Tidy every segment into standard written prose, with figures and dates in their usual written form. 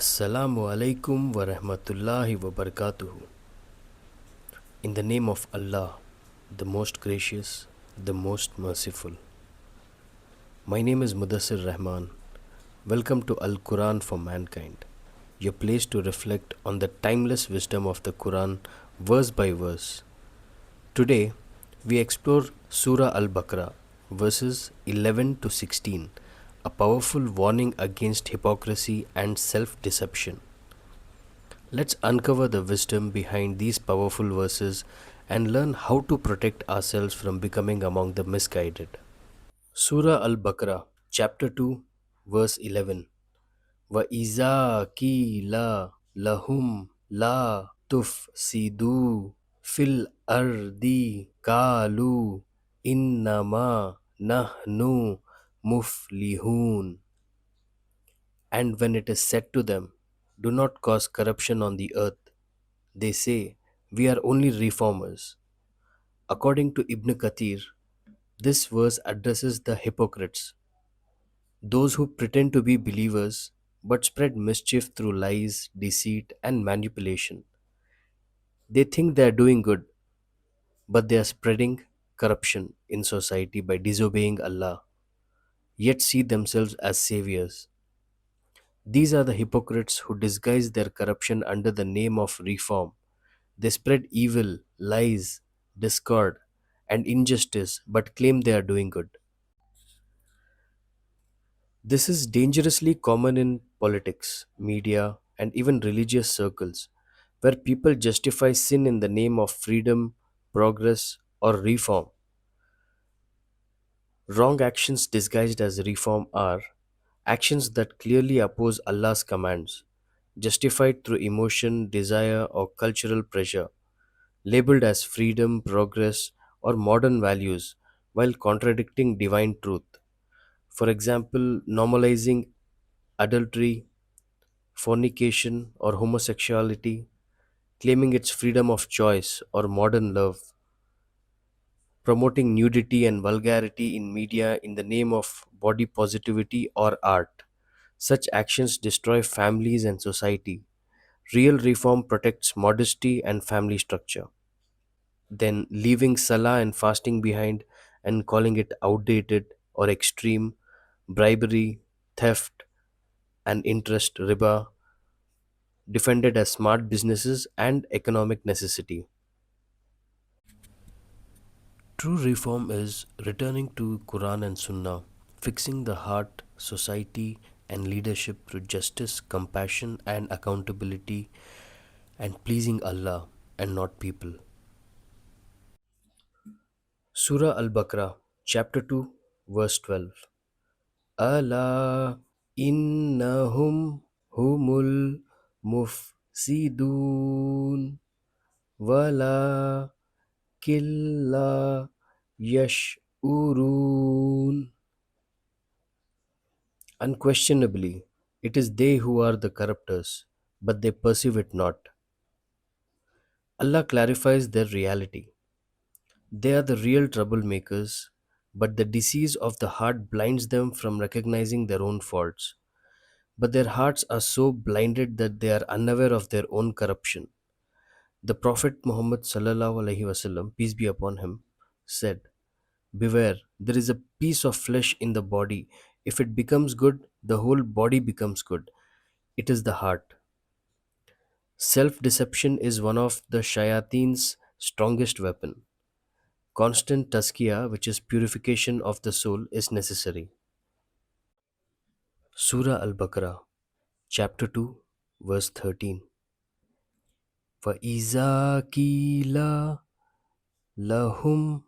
Assalamu alaikum wa rahmatullahi wa barakatuhu. In the name of Allah, the most gracious, the most merciful. My name is Mudassir Rahman. Welcome to Al Quran for Mankind, your place to reflect on the timeless wisdom of the Quran verse by verse. Today, we explore Surah Al Baqarah, verses 11 to 16, a powerful warning against hypocrisy and self deception. Let's uncover the wisdom behind these powerful verses and learn how to protect ourselves from becoming among the misguided. Surah Al Baqarah, chapter 2, verse 11. Wa iza la lahum la tufsidu fil ardi kalu innama nahnu muflihun. And when it is said to them, do not cause corruption on the earth, they say, we are only reformers. According to Ibn Kathir, this verse addresses the hypocrites, those who pretend to be believers but spread mischief through lies, deceit, and manipulation. They think they are doing good, but they are spreading corruption in society by disobeying Allah, yet see themselves as saviors. These are the hypocrites who disguise their corruption under the name of reform. They spread evil, lies, discord, and injustice but claim they are doing good. This is dangerously common in politics, media, and even religious circles, where people justify sin in the name of freedom, progress, or reform. Wrong actions disguised as reform are actions that clearly oppose Allah's commands, justified through emotion, desire, or cultural pressure, labeled as freedom, progress, or modern values while contradicting divine truth. For example, normalizing adultery, fornication, or homosexuality, claiming its freedom of choice or modern love, promoting nudity and vulgarity in media in the name of body positivity or art. Such actions destroy families and society. Real reform protects modesty and family structure. Then leaving Salah and fasting behind and calling it outdated or extreme, bribery, theft, and interest riba, defended as smart businesses and economic necessity. True reform is returning to Quran and Sunnah, fixing the heart, society, and leadership through justice, compassion, and accountability, and pleasing Allah and not people. Surah Al Baqarah, chapter 2, verse 12. Ala innahum humul mufsidun wala killa yash'urun. Unquestionably, it is they who are the corrupters, but they perceive it not. Allah clarifies their reality. They are the real troublemakers, but the disease of the heart blinds them from recognizing their own faults. But their hearts are so blinded that they are unaware of their own corruption. The Prophet Muhammad sallallahu alaihi wasallam, peace be upon him, said, "Beware, there is a piece of flesh in the body. If it becomes good, the whole body becomes good. It is the heart." Self deception is one of the shayateen's strongest weapon. Constant tazkiyah, which is purification of the soul, is necessary. Surah Al Baqarah, chapter 2, verse 13. فَإِذَا قِيلَ لَهُمْ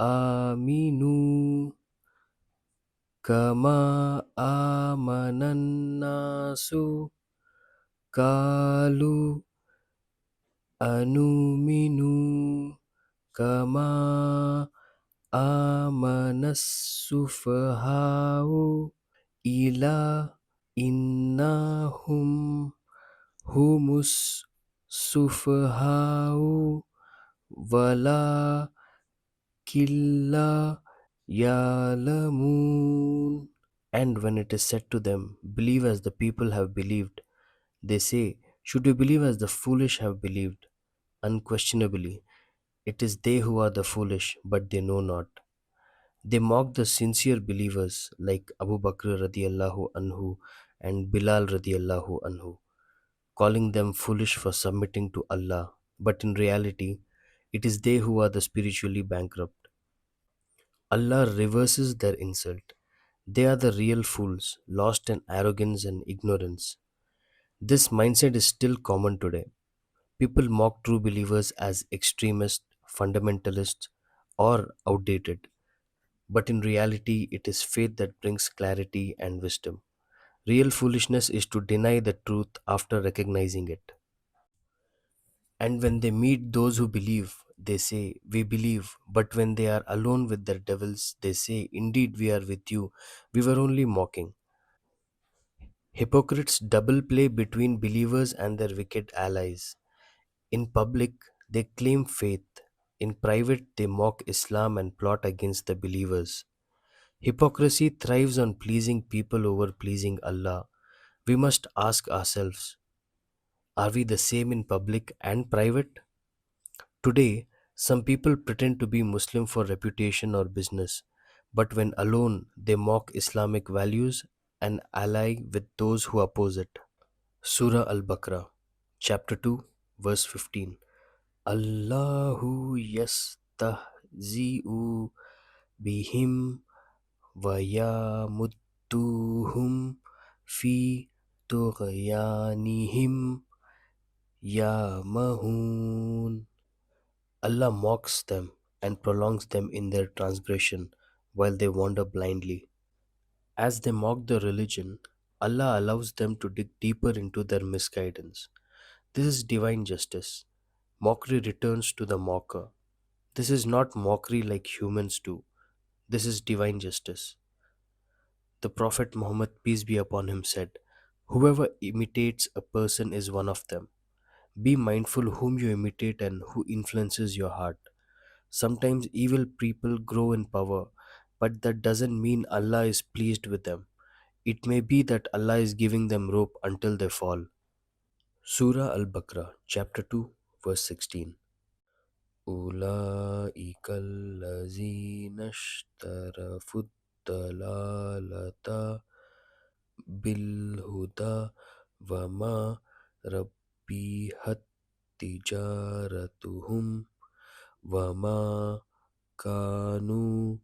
آمِنُوا كَمَا آمَنَ النَّاسُ قَالُوا أَنُؤْمِنُ كَمَا آمَنَ السُّفَهَاءُ إِلَّا إِنَّهُمْ هُمُ السُّفَهَاءُ وَلَكِنْ لَا يَعْلَمُونَ. And when it is said to them, believe as the people have believed, They say, should we believe as the foolish have believed? Unquestionably, it is they who are the foolish, but they know not. They mock the sincere believers like Abu Bakr radiallahu anhu and Bilal radiallahu anhu, calling them foolish for submitting to Allah. But in reality, it is they who are the spiritually bankrupt. Allah reverses their insult. They are the real fools, lost in arrogance and ignorance. This mindset is still common today. People mock true believers as extremists, fundamentalists, or outdated. But in reality, it is faith that brings clarity and wisdom. Real foolishness is to deny the truth after recognizing it. And when they meet those who believe, they say, we believe. But when they are alone with their devils, they say, indeed, we are with you. We were only mocking. Hypocrites double play between believers and their wicked allies. In public, they claim faith. In private, they mock Islam and plot against the believers. Hypocrisy thrives on pleasing people over pleasing Allah. We must ask ourselves, are we the same in public and private? Today, some people pretend to be Muslim for reputation or business, but when alone, they mock Islamic values and ally with those who oppose it. Surah Al Baqarah, chapter 2, verse 15. Allahu yastahzi'u bihim wa yamudduhum fi tughyanihim yamahun. Allah mocks them and prolongs them in their transgression while they wander blindly. As they mock the religion, Allah allows them to dig deeper into their misguidance. This is divine justice. Mockery returns to the mocker. This is not mockery like humans do. This is divine justice. The Prophet Muhammad, peace be upon him, said, whoever imitates a person is one of them. Be mindful whom you imitate and who influences your heart. Sometimes evil people grow in power, but that doesn't mean Allah is pleased with them. It may be that Allah is giving them rope until they fall. Surah Al Baqarah, chapter 2, verse 16. أولئك الذين اشترفوا الضلالة بالهدى وما ربحت تجارتهم وما كانوا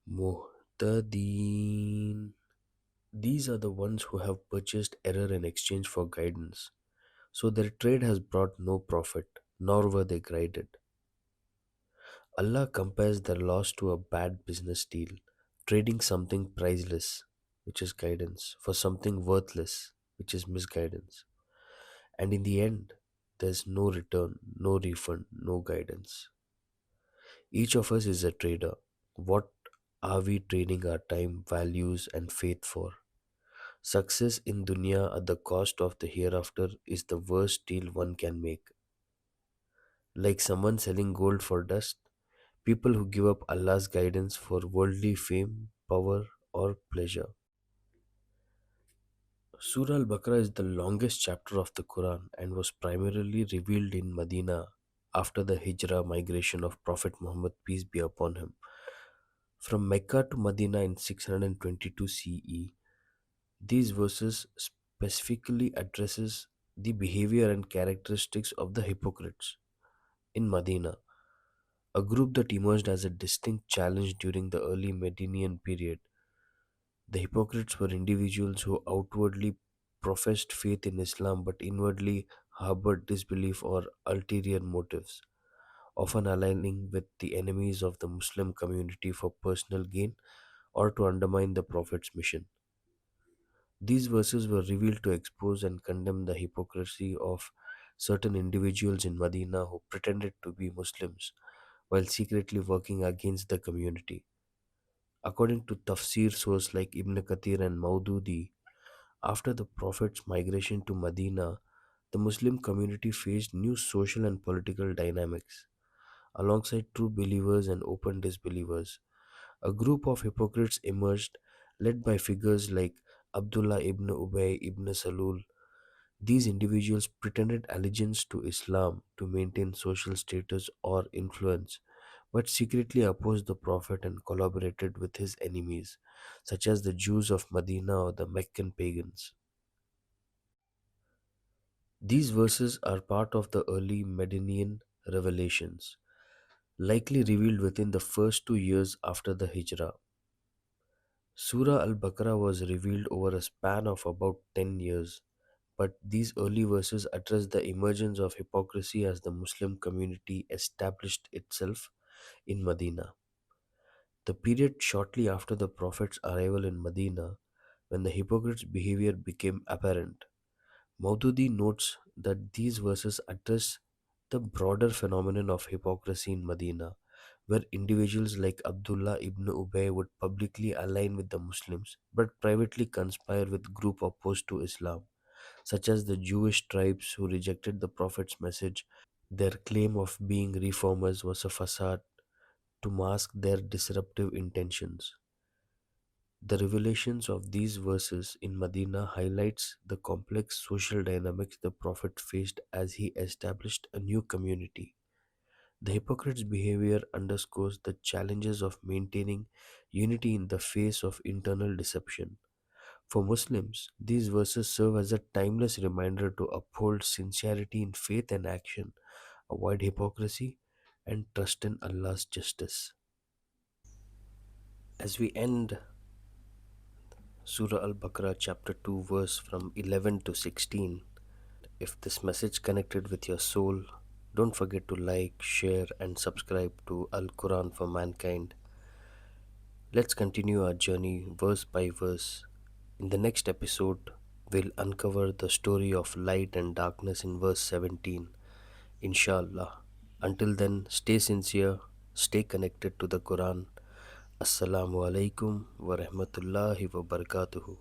مهتدين. These are the ones who have purchased error in exchange for guidance. So their trade has brought no profit, nor were they guided. Allah compares their loss to a bad business deal, trading something priceless, which is guidance, for something worthless, which is misguidance. And in the end, there's no return, no refund, no guidance. Each of us is a trader. What are we trading our time, values, and faith for? Success in dunya at the cost of the hereafter is the worst deal one can make. Like someone selling gold for dust, people who give up Allah's guidance for worldly fame, power, or pleasure. Surah Al Baqarah is the longest chapter of the Quran and was primarily revealed in Medina after the Hijrah migration of Prophet Muhammad, peace be upon him. From Mecca to Medina in 622 CE, these verses specifically addresses the behavior and characteristics of the hypocrites in Medina, a group that emerged as a distinct challenge during the early Medinian period. The hypocrites were individuals who outwardly professed faith in Islam but inwardly harbored disbelief or ulterior motives, often aligning with the enemies of the Muslim community for personal gain or to undermine the Prophet's mission. These verses were revealed to expose and condemn the hypocrisy of certain individuals in Medina who pretended to be Muslims while secretly working against the community. According to tafsir sources like Ibn Kathir and Maududi, after the Prophet's migration to Medina, the Muslim community faced new social and political dynamics. Alongside true believers and open disbelievers, a group of hypocrites emerged, led by figures like Abdullah ibn Ubay ibn Salul. These individuals pretended allegiance to Islam to maintain social status or influence, but secretly opposed the Prophet and collaborated with his enemies, such as the Jews of Medina or the Meccan pagans. These verses are part of the early Medinian revelations, likely revealed within the first 2 years after the Hijrah. Surah Al Baqarah was revealed over a span of about 10 years, but these early verses address the emergence of hypocrisy as the Muslim community established itself in Medina. The period shortly after the Prophet's arrival in Medina, when the hypocrites' behavior became apparent. Maududi notes that these verses address the broader phenomenon of hypocrisy in Medina, where individuals like Abdullah ibn Ubay would publicly align with the Muslims but privately conspire with groups opposed to Islam, such as the Jewish tribes who rejected the Prophet's message. Their claim of being reformers was a facade to mask their disruptive intentions. The revelations of these verses in Medina highlights the complex social dynamics the Prophet faced as he established a new community. The hypocrite's behavior underscores the challenges of maintaining unity in the face of internal deception. For Muslims, these verses serve as a timeless reminder to uphold sincerity in faith and action, avoid hypocrisy, and trust in Allah's justice. As we end Surah Al Baqarah, chapter 2, verse from 11 to 16, if this message connected with your soul, don't forget to like, share, and subscribe to Al Quran for Mankind. Let's continue our journey verse by verse. In the next episode, we'll uncover the story of light and darkness in verse 17. Inshallah. Until then, stay sincere, stay connected to the Quran. Assalamu alaikum wa rahmatullahi wa barakatuhu.